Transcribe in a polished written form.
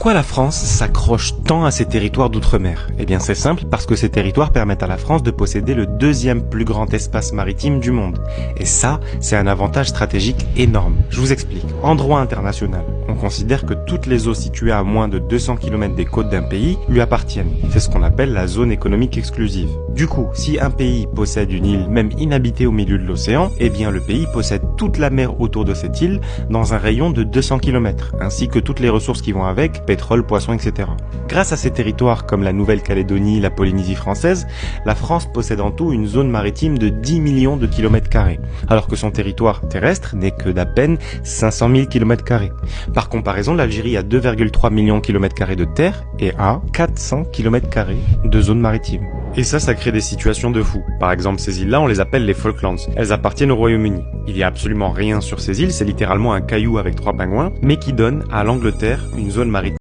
Pourquoi la France s'accroche tant à ces territoires d'outre-mer? Eh bien c'est simple, parce que ces territoires permettent à la France de posséder le deuxième plus grand espace maritime du monde. Et ça, c'est un avantage stratégique énorme. Je vous explique. En droit international, on considère que toutes les eaux situées à moins de 200 km des côtes d'un pays lui appartiennent. C'est ce qu'on appelle la zone économique exclusive. Du coup, si un pays possède une île même inhabitée au milieu de l'océan, eh bien le pays possède toute la mer autour de cette île dans un rayon de 200 km, ainsi que toutes les ressources qui vont avec, pétrole, poissons, etc. Grâce à ces territoires comme la Nouvelle-Calédonie, la Polynésie française, la France possède en tout une zone maritime de 10 millions de kilomètres carrés, alors que son territoire terrestre n'est que d'à peine 500 000 km carrés. Par comparaison, l'Algérie a 2,3 millions de kilomètres carrés de terre et a 400 km carrés de zone maritime. Et ça crée des situations de fou. Par exemple, ces îles-là, on les appelle les Falklands. Elles appartiennent au Royaume-Uni. Il y a absolument rien sur ces îles, c'est littéralement un caillou avec 3 pingouins, mais qui donne à l'Angleterre une zone maritime